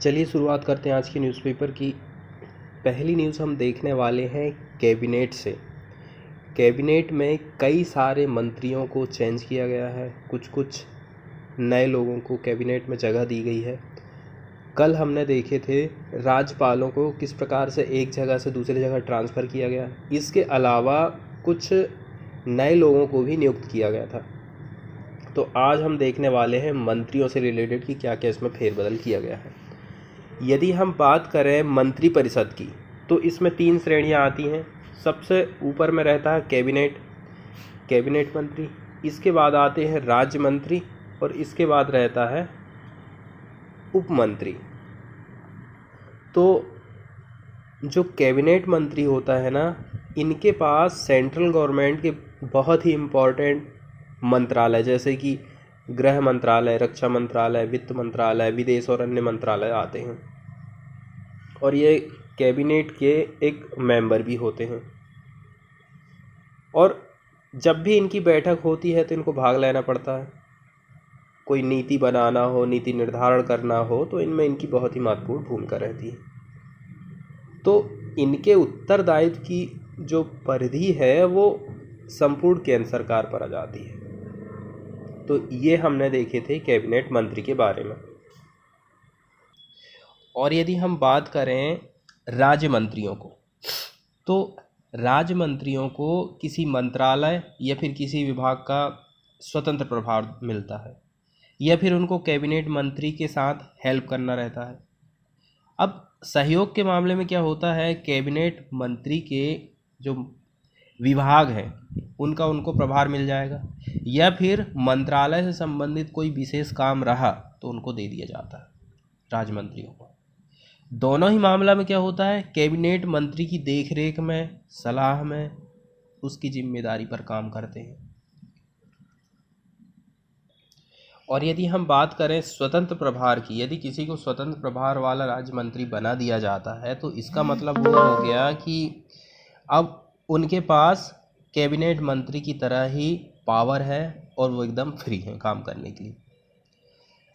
चलिए शुरुआत करते हैं आज की न्यूज़पेपर की। पहली न्यूज़ हम देखने वाले हैं कैबिनेट से। कैबिनेट में कई सारे मंत्रियों को चेंज किया गया है, कुछ नए लोगों को कैबिनेट में जगह दी गई है। कल हमने देखे थे राज्यपालों को किस प्रकार से एक जगह से दूसरी जगह ट्रांसफ़र किया गया। इसके अलावा कुछ नए लोगों को भी नियुक्त किया गया था। तो आज हम देखने वाले हैं मंत्रियों से रिलेटेड कि क्या क्या इसमें फेरबदल किया गया है। यदि हम बात करें मंत्री परिषद की तो इसमें 3 श्रेणियां आती हैं। सबसे ऊपर में रहता है कैबिनेट मंत्री, इसके बाद आते हैं राज्य मंत्री और इसके बाद रहता है उप मंत्री। तो जो कैबिनेट मंत्री होता है ना, इनके पास सेंट्रल गवर्नमेंट के बहुत ही इम्पोर्टेंट मंत्रालय जैसे कि गृह मंत्रालय, रक्षा मंत्रालय, वित्त मंत्रालय, विदेश और अन्य मंत्रालय आते हैं और ये कैबिनेट के एक मेंबर भी होते हैं। और जब भी इनकी बैठक होती है तो इनको भाग लेना पड़ता है। कोई नीति बनाना हो, नीति निर्धारण करना हो तो इनमें इनकी बहुत ही महत्वपूर्ण भूमिका रहती है। तो इनके उत्तरदायित्व की जो परिधि है वो संपूर्ण केंद्र सरकार पर आ जाती है। तो ये हमने देखे थे कैबिनेट मंत्री के बारे में। और यदि हम बात करें राज्य मंत्रियों को, तो राज्य मंत्रियों को किसी मंत्रालय या फिर किसी विभाग का स्वतंत्र प्रभार मिलता है या फिर उनको कैबिनेट मंत्री के साथ हेल्प करना रहता है। अब सहयोग के मामले में क्या होता है, कैबिनेट मंत्री के जो विभाग हैं उनका उनको प्रभार मिल जाएगा या फिर मंत्रालय से संबंधित कोई विशेष काम रहा तो उनको दे दिया जाता है राज्य मंत्रियों को। दोनों ही मामला में क्या होता है, कैबिनेट मंत्री की देखरेख में, सलाह में, उसकी जिम्मेदारी पर काम करते हैं। और यदि हम बात करें स्वतंत्र प्रभार की, यदि किसी को स्वतंत्र प्रभार वाला राज्य मंत्री बना दिया जाता है तो इसका मतलब वो हो गया कि अब उनके पास कैबिनेट मंत्री की तरह ही पावर है और वो एकदम फ्री हैं काम करने के लिए।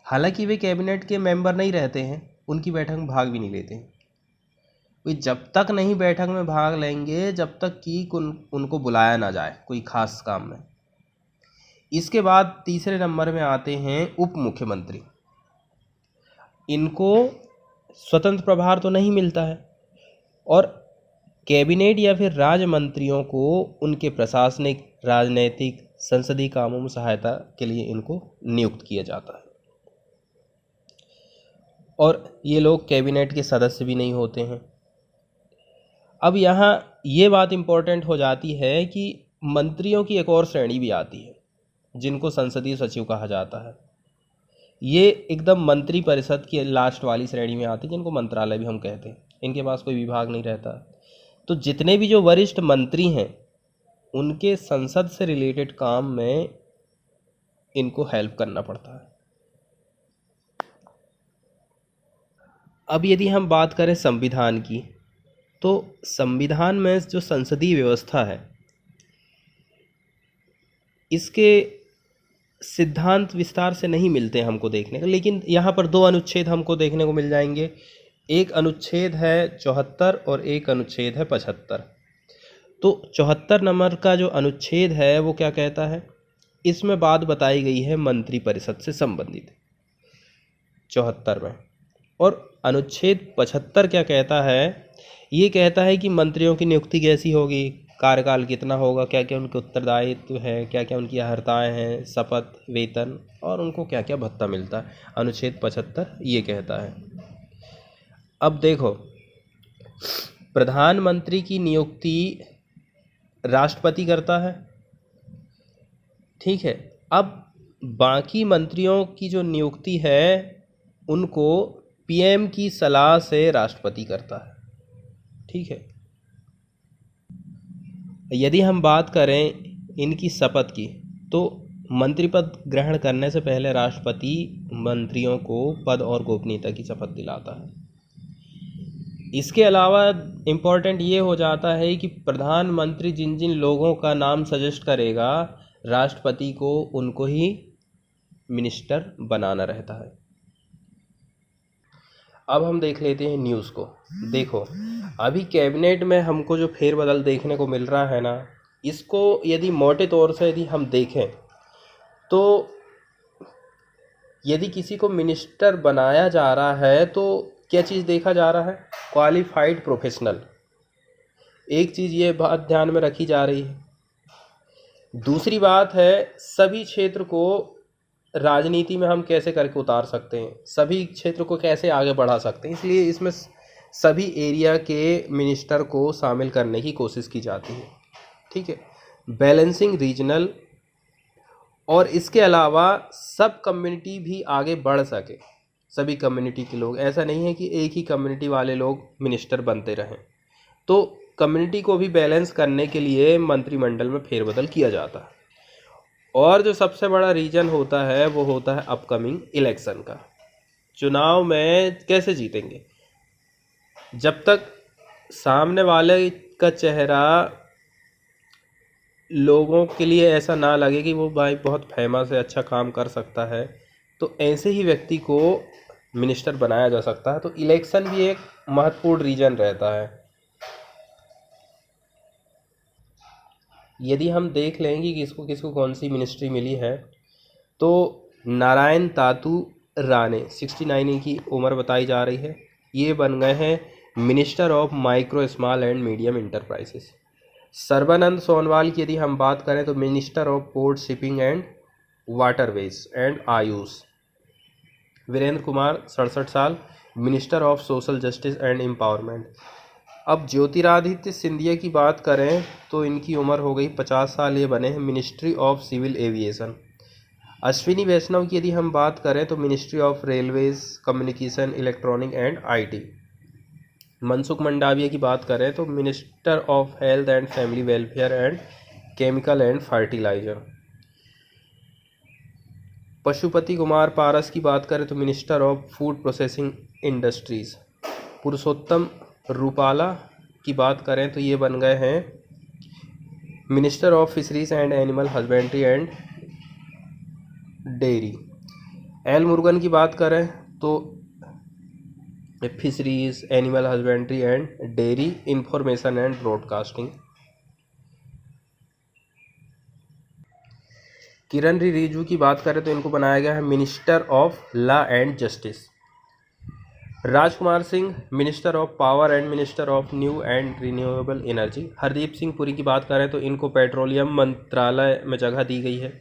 हालांकि वे कैबिनेट के मेंबर नहीं रहते हैं, उनकी बैठक में भाग भी नहीं लेते हैं। वे जब तक नहीं बैठक में भाग लेंगे जब तक कि उनको बुलाया ना जाए कोई खास काम में। इसके बाद तीसरे नंबर में आते हैं उप मुख्यमंत्री। इनको स्वतंत्र प्रभार तो नहीं मिलता है और कैबिनेट या फिर राज्य मंत्रियों को उनके प्रशासनिक, राजनैतिक, संसदीय कामों में सहायता के लिए इनको नियुक्त किया जाता है। और ये लोग कैबिनेट के सदस्य भी नहीं होते हैं। अब यहाँ ये बात इम्पोर्टेंट हो जाती है कि मंत्रियों की एक और श्रेणी भी आती है जिनको संसदीय सचिव कहा जाता है। ये एकदम मंत्री परिषद की लास्ट वाली श्रेणी में आते हैं जिनको मंत्रालय भी हम कहते हैं। इनके पास कोई विभाग नहीं रहता। तो जितने भी जो वरिष्ठ मंत्री हैं उनके संसद से रिलेटेड काम में इनको हेल्प करना पड़ता है। अब यदि हम बात करें संविधान की, तो संविधान में जो संसदीय व्यवस्था है इसके सिद्धांत विस्तार से नहीं मिलते हमको देखने को, लेकिन यहाँ पर 2 अनुच्छेद हमको देखने को मिल जाएंगे। एक अनुच्छेद है 74 और एक अनुच्छेद है 75। तो 74 नंबर का जो अनुच्छेद है वो क्या कहता है, इसमें बात बताई गई है मंत्री परिषद से संबंधित 74 में। और अनुच्छेद 75 क्या कहता है, ये कहता है कि मंत्रियों की नियुक्ति कैसी होगी, कार्यकाल कितना होगा, क्या क्या उनके उत्तरदायित्व है, क्या क्या उनकी अर्हताएँ हैं, शपथ, वेतन और उनको क्या क्या भत्ता मिलता है। अनुच्छेद 75 ये कहता है। अब देखो, प्रधानमंत्री की नियुक्ति राष्ट्रपति करता है, ठीक है। अब बाकी मंत्रियों की जो नियुक्ति है उनको पीएम की सलाह से राष्ट्रपति करता है, ठीक है। यदि हम बात करें इनकी शपथ की, तो मंत्री पद ग्रहण करने से पहले राष्ट्रपति मंत्रियों को पद और गोपनीयता की शपथ दिलाता है। इसके अलावा इम्पोर्टेंट ये हो जाता है कि प्रधानमंत्री जिन जिन लोगों का नाम सजेस्ट करेगा राष्ट्रपति को उनको ही मिनिस्टर बनाना रहता है। अब हम देख लेते हैं न्यूज़ को। देखो, अभी कैबिनेट में हमको जो फेरबदल देखने को मिल रहा है ना, इसको यदि मोटे तौर से यदि हम देखें तो यदि किसी को मिनिस्टर बनाया जा रहा है तो क्या चीज़ देखा जा रहा है? Qualified professional. एक चीज़ ये बात ध्यान में रखी जा रही है। दूसरी बात है, सभी क्षेत्र को राजनीति में हम कैसे करके उतार सकते हैं, सभी क्षेत्र को कैसे आगे बढ़ा सकते हैं, इसलिए इसमें सभी एरिया के मिनिस्टर को शामिल करने की कोशिश की जाती है। ठीक है, बैलेंसिंग रीजनल, और इसके अलावा सब कम्युनिटी भी आगे बढ़ सके, सभी कम्युनिटी के लोग, ऐसा नहीं है कि एक ही कम्युनिटी वाले लोग मिनिस्टर बनते रहें। तो कम्युनिटी को भी बैलेंस करने के लिए मंत्रिमंडल में फेरबदल किया जाता है। और जो सबसे बड़ा रीजन होता है वो होता है अपकमिंग इलेक्शन का। चुनाव में कैसे जीतेंगे? जब तक सामने वाले का चेहरा लोगों के लिए ऐसा ना लगे कि वो भाई बहुत फेमस है, अच्छा काम कर सकता है, तो ऐसे ही व्यक्ति को मिनिस्टर बनाया जा सकता है। तो इलेक्शन भी एक महत्वपूर्ण रीजन रहता है। यदि हम देख लें कि किसको किसको कौन सी मिनिस्ट्री मिली है, तो नारायण तातू राणे 69 इनकी उम्र बताई जा रही है, ये बन गए हैं minister of micro small and medium enterprises. Sarbananda Sonowal की यदि हम बात करें तो minister of port shipping and waterways and Ayush. Virendra Kumar 67 साल, minister of social justice and empowerment. अब ज्योतिरादित्य सिंधिया की बात करें तो इनकी उम्र हो गई 50 साल, ये बने हैं ministry of civil aviation. Ashwini Vaishnav की यदि हम बात करें तो ministry of railways, communication, electronic and IT. Mansukh Mandaviya की बात करें तो minister of health and family welfare and chemical and fertiliser. Pashupati Kumar Paras की बात करें तो minister of food processing industries. Purushottam Rupala की बात करें तो ये बन गए हैं minister of fisheries and animal husbandry and dairy. L Murugan की बात करें तो fisheries, animal husbandry and dairy, information and broadcasting. Kiren Rijiju की बात करें तो इनको बनाया गया है minister of law and justice. Rajkumar Singh minister of power and minister of new and renewable energy. Hardeep Singh Puri की बात करें तो इनको पेट्रोलियम मंत्रालय में जगह दी गई है,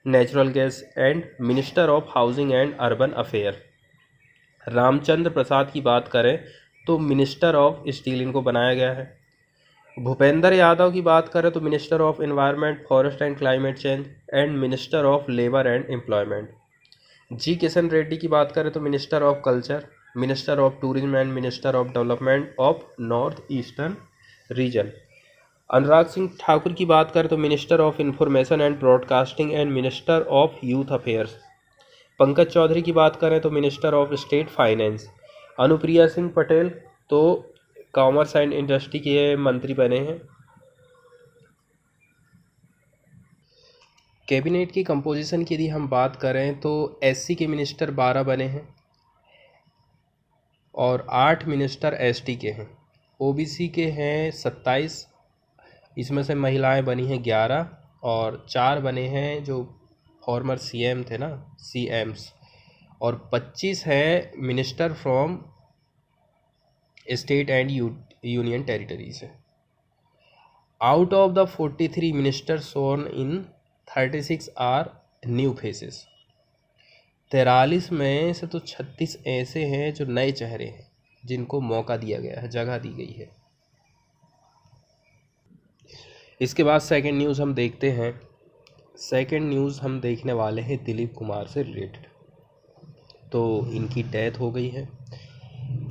natural gas and minister of housing and urban affair. Ramchandra Prasad की बात करें तो मिनिस्टर ऑफ स्टील इनको बनाया गया है। भूपेंद्र यादव की बात करें तो minister of environment, forest and climate change and minister of labour and employment. G Kishan Reddy की बात करें तो minister of culture, minister of tourism and minister of development of north eastern region. Anurag Singh Thakur की बात करें तो minister of information and broadcasting and minister of youth affairs. Pankaj Chaudhary की बात करें तो minister of state finance. Anupriya Singh Patel तो कॉमर्स एंड इंडस्ट्री के मंत्री बने हैं। कैबिनेट की कंपोजिशन की यदि हम बात करें तो एससी के मिनिस्टर 12 बने हैं और 8 मिनिस्टर एसटी के हैं। ओबीसी के हैं 27, इसमें से महिलाएं बनी हैं 11 और 4 बने हैं जो फॉर्मर सीएम थे ना, सीएम्स, और 25 है minister from state and union territory से। Out of the 43 minister sworn in 36 are new faces. 43 में से तो 36 ऐसे हैं जो नए चेहरे हैं, जिनको मौका दिया गया है, जगह दी गई है। इसके बाद सेकंड न्यूज़ हम देखते हैं। सेकंड न्यूज़ हम देखने वाले हैं दिलीप कुमार से रिलेटेड। तो इनकी डेथ हो गई है।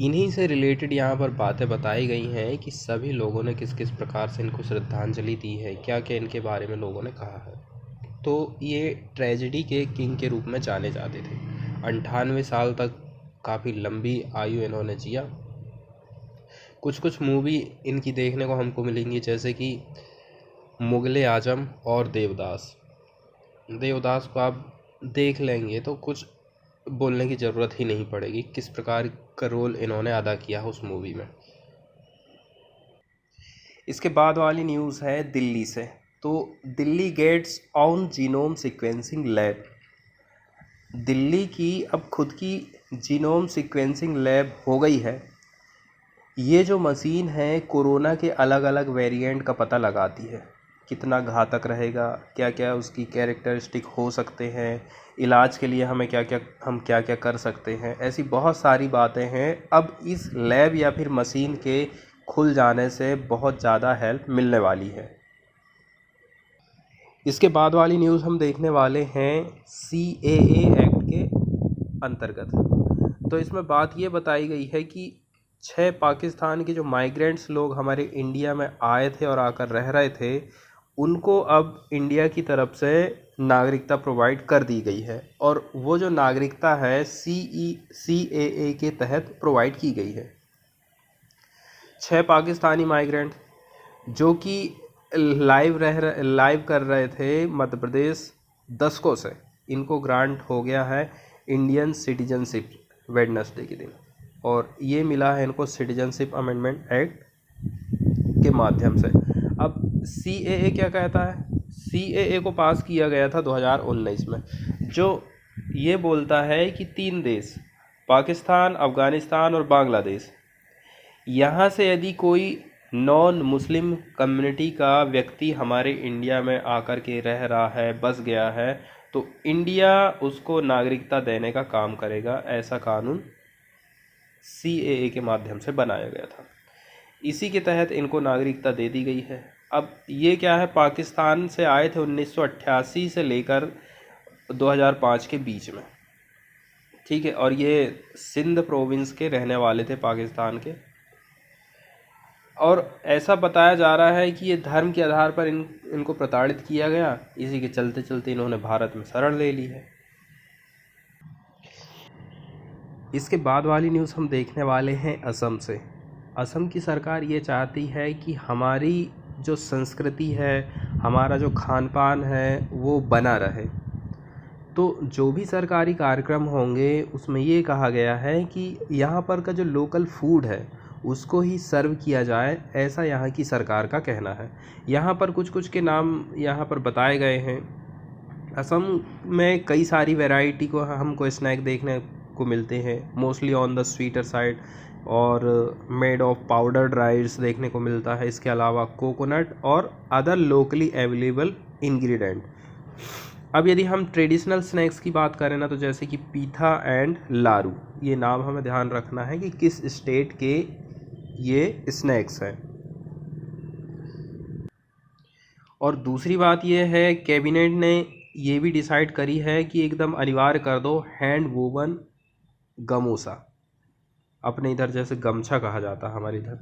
इन्हीं से रिलेटेड यहाँ पर बातें बताई गई हैं कि सभी लोगों ने किस किस प्रकार से इनको श्रद्धांजलि दी है, क्या क्या इनके बारे में लोगों ने कहा है। तो ये ट्रेजेडी के किंग के रूप में जाने जाते थे। 98 साल तक काफ़ी लंबी आयु इन्होंने जिया। कुछ कुछ मूवी इनकी देखने को हमको मिलेंगी, जैसे कि मुगले आजम और देवदास। देवदास को आप देख लेंगे तो कुछ बोलने की ज़रूरत ही नहीं पड़ेगी किस प्रकार का रोल इन्होंने अदा किया है उस मूवी में। इसके बाद वाली न्यूज़ है दिल्ली से। तो Delhi gets on genome sequencing lab. Delhi की अब खुद की जीनोम सीक्वेंसिंग लैब हो गई है। ये जो मशीन है कोरोना के अलग अलग वेरिएंट का पता लगाती है, कितना घातक रहेगा, क्या क्या उसकी कैरेक्टरिस्टिक हो सकते हैं, इलाज के लिए हम क्या क्या कर सकते हैं, ऐसी बहुत सारी बातें हैं। अब इस लैब या फिर मशीन के खुल जाने से बहुत ज़्यादा हेल्प मिलने वाली है। इसके बाद वाली न्यूज़ हम देखने वाले हैं CAA एक्ट के अंतर्गत। तो इसमें बात ये बताई गई है कि 6 पाकिस्तान के जो माइग्रेंट्स लोग हमारे इंडिया में आए थे और आकर रह रहे थे, उनको अब इंडिया की तरफ से नागरिकता प्रोवाइड कर दी गई है। और वो जो नागरिकता है CAA के तहत प्रोवाइड की गई है। 6 पाकिस्तानी माइग्रेंट जो कि लाइव कर रहे थे मध्य प्रदेश दशकों से, इनको ग्रांट हो गया है इंडियन सिटीजनशिप वेडनेसडे के दिन, और ये मिला है इनको सिटीजनशिप अमेंडमेंट एक्ट के माध्यम से। अब CAA क्या कहता है? CAA को पास किया गया था 2019 में, जो ये बोलता है कि 3 देश पाकिस्तान, अफ़गानिस्तान और बांग्लादेश, यहाँ से यदि कोई नॉन मुस्लिम कम्युनिटी का व्यक्ति हमारे इंडिया में आकर के रह रहा है, बस गया है, तो इंडिया उसको नागरिकता देने का काम करेगा। ऐसा कानून CAA के माध्यम से बनाया गया था। इसी के तहत इनको नागरिकता दे दी गई है। अब ये क्या है, पाकिस्तान से आए थे 1988 से लेकर 2005 के बीच में, ठीक है, और ये सिंध प्रोविंस के रहने वाले थे पाकिस्तान के। और ऐसा बताया जा रहा है कि ये धर्म के आधार पर इनको प्रताड़ित किया गया, इसी के चलते चलते इन्होंने भारत में शरण ले ली है। इसके बाद वाली न्यूज़ हम देखने वाले हैं असम से। असम की सरकार ये चाहती है कि हमारी जो संस्कृति है, हमारा जो खान पान है, वो बना रहे। तो जो भी सरकारी कार्यक्रम होंगे उसमें ये कहा गया है कि यहाँ पर का जो लोकल फूड है उसको ही सर्व किया जाए, ऐसा यहाँ की सरकार का कहना है। यहाँ पर कुछ कुछ के नाम यहाँ पर बताए गए हैं। असम में कई सारी वैरायटी को हमको स्नैक देखने को मिलते हैं, mostly on the sweeter side, और मेड ऑफ पाउडर्ड राइस देखने को मिलता है। इसके अलावा कोकोनट और अदर लोकली अवेलेबल इंग्रेडिएंट। अब यदि हम ट्रेडिशनल स्नैक्स की बात करें ना, तो जैसे कि पीठा एंड लारू, ये नाम हमें ध्यान रखना है कि किस स्टेट के ये स्नैक्स हैं। और दूसरी बात ये है, कैबिनेट ने ये भी डिसाइड करी है कि एकदम अनिवार्य कर दो हैंड वोवन गमोसा, अपने इधर जैसे गमछा कहा जाता है हमारे इधर,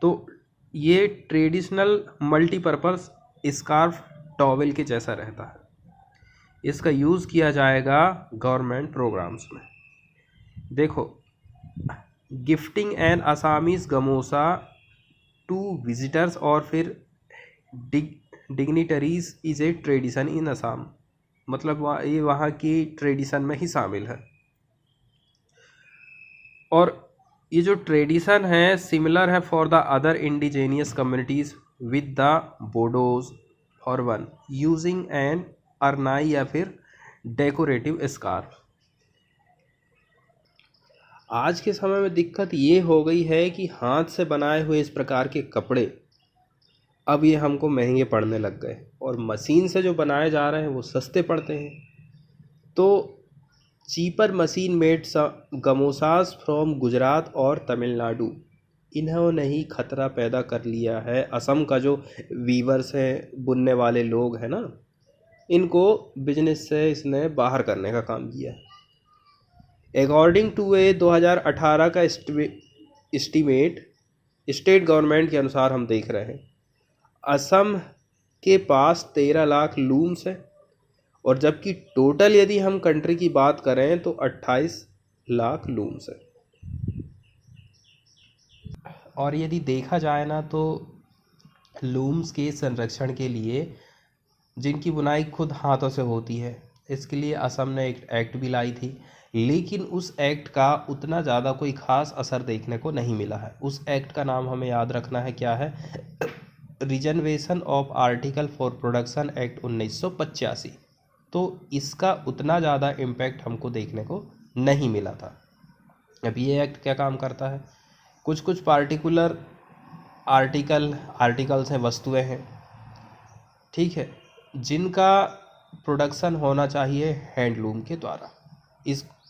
तो ये ट्रेडिशनल मल्टीपर्पज़ स्कार्फ टॉवेल के जैसा रहता है। इसका यूज़ किया जाएगा गवर्नमेंट प्रोग्राम्स में। देखो, gifting an Assamese gamosa to visitors और फिर dignitaries is a tradition in Assam, मतलब ये वहाँ की ट्रेडिशन में ही शामिल है। और ये जो ट्रेडिशन है सिमिलर है for the other indigenous communities with the Bodos for one using an aronai या फिर डेकोरेटिव स्कार्फ। आज के समय में दिक्कत ये हो गई है कि हाथ से बनाए हुए इस प्रकार के कपड़े अब ये हमको महंगे पड़ने लग गए, और मशीन से जो बनाए जा रहे हैं वो सस्ते पड़ते हैं। तो cheaper machine made gamosas from Gujarat और तमिलनाडु, इन्होंने ही खतरा पैदा कर लिया है। असम का जो वीवर्स हैं, बुनने वाले लोग हैं ना, इनको बिजनेस से इसने बाहर करने का काम किया है। अकॉर्डिंग टू ए 2018 का एस्टीमेट स्टेट गवर्नमेंट के अनुसार हम देख रहे हैं, असम के पास 13 लाख लूम्स हैं, और जबकि टोटल यदि हम कंट्री की बात करें तो 28 लाख लूम्स हैं। और यदि देखा जाए ना, तो लूम्स के संरक्षण के लिए जिनकी बुनाई खुद हाथों से होती है, इसके लिए असम ने एक एक्ट भी लाई थी, लेकिन उस एक्ट का उतना ज़्यादा कोई ख़ास असर देखने को नहीं मिला है। उस एक्ट का नाम हमें याद रखना है, क्या है? Reservation of article for production act 1985। तो इसका उतना ज़्यादा इम्पैक्ट हमको देखने को नहीं मिला था। अब ये एक्ट क्या काम करता है? कुछ कुछ पार्टिकुलर आर्टिकल्स हैं, वस्तुएं हैं, ठीक है, जिनका प्रोडक्शन होना चाहिए हैंडलूम के द्वारा।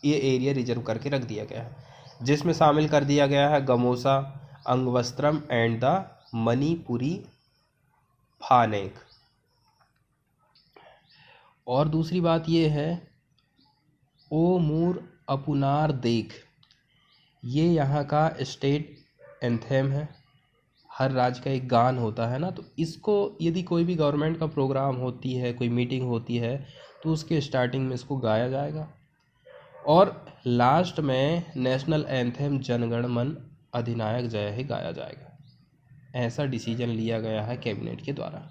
ये एरिया रिजर्व करके रख दिया गया है, जिसमें शामिल कर दिया गया है गमोसा, अंगवस्त्रम एंड द मणिपुरी फानेक। और दूसरी बात ये है, ओ मोर अपुनार देख, ये यहाँ का स्टेट एंथेम है। हर राज्य का एक गान होता है ना, तो इसको यदि कोई भी गवर्नमेंट का प्रोग्राम होती है, कोई मीटिंग होती है, तो उसके स्टार्टिंग में इसको गाया जाएगा। और लास्ट में नेशनल एंथेम जनगण मन अधिनायक जय हे गाया जाएगा। ऐसा डिसीजन लिया गया है कैबिनेट के द्वारा।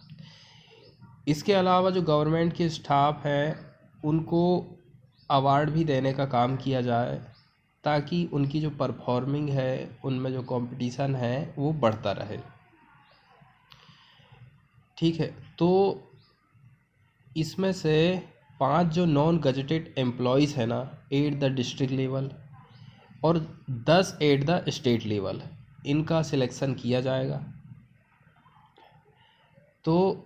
इसके अलावा जो गवर्नमेंट के स्टाफ हैं उनको अवार्ड भी देने का काम किया जाए, ताकि उनकी जो परफॉर्मिंग है, उनमें जो कंपटीशन है वो बढ़ता रहे, ठीक है। तो इसमें से 5 जो नॉन गजेटेड एम्प्लॉयज़ है ना, एट द डिस्ट्रिक्ट लेवल और 10 एट द स्टेट लेवल, इनका सिलेक्शन किया जाएगा। तो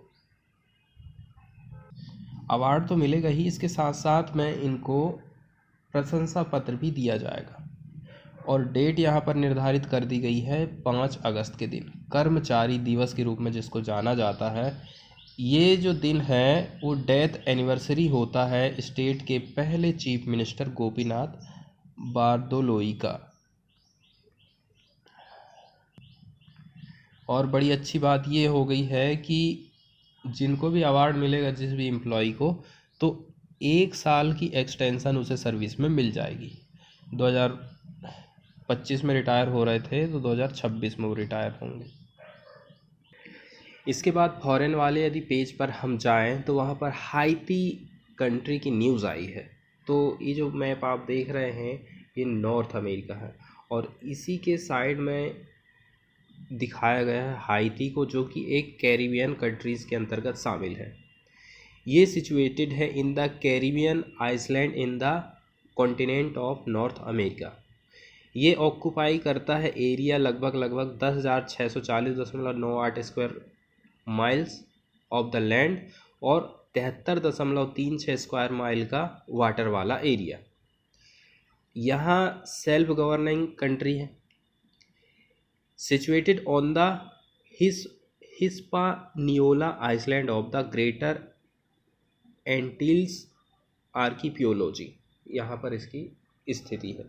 अवार्ड तो मिलेगा ही, इसके साथ साथ में इनको प्रशंसा पत्र भी दिया जाएगा। और डेट यहाँ पर निर्धारित कर दी गई है 5 अगस्त के दिन, कर्मचारी दिवस के रूप में जिसको जाना जाता है। ये जो दिन है वो डेथ एनिवर्सरी होता है स्टेट के पहले चीफ मिनिस्टर गोपीनाथ बारदोलोई का। और बड़ी अच्छी बात ये हो गई है कि जिनको भी अवार्ड मिलेगा, जिस भी एम्प्लॉय को, तो 1 साल की एक्सटेंशन उसे सर्विस में मिल जाएगी। 2025 में रिटायर हो रहे थे, तो 2026 में वो रिटायर होंगे। इसके बाद फॉरेन वाले यदि पेज पर हम जाएं तो वहाँ पर हाइती कंट्री की न्यूज़ आई है। तो ये जो मैप आप देख रहे हैं ये नॉर्थ अमेरिका है, और इसी के साइड में दिखाया गया है हाइती को, जो कि एक कैरिबियन कंट्रीज़ के अंतर्गत शामिल है। ये सिचुएटेड है in the Caribbean island in the continent of North America. ये ऑक्यूपाई करता है एरिया लगभग 10,640.98 square miles of the land और 73.36 स्क्वायर माइल का वाटर वाला एरिया। यहाँ सेल्फ गवर्निंग कंट्री है, situated on the Hispaniola island of the Greater Antilles archipelago, यहाँ पर इसकी स्थिति है।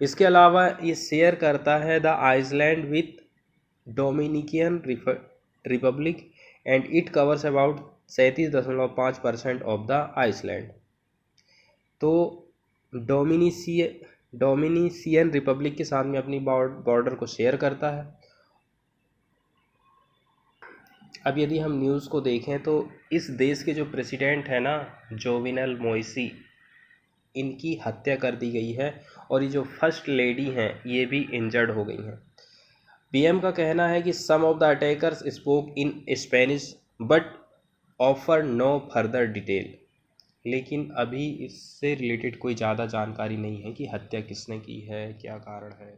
इसके अलावा ये शेयर करता है the island with Dominican republic and it covers about 37.5% of the island. तो डोमिनिशियन रिपब्लिक के साथ में अपनी बॉर्डर को शेयर करता है। अब यदि हम न्यूज़ को देखें तो इस देश के जो प्रेसिडेंट है ना, जोविनल मोइसी, इनकी हत्या कर दी गई है, और ये जो फर्स्ट लेडी हैं ये भी इंजर्ड हो गई हैं। पीएम का कहना है कि some of the attackers spoke in Spanish but offer no further detail, लेकिन अभी इससे रिलेटेड कोई ज़्यादा जानकारी नहीं है कि हत्या किसने की है, क्या कारण है।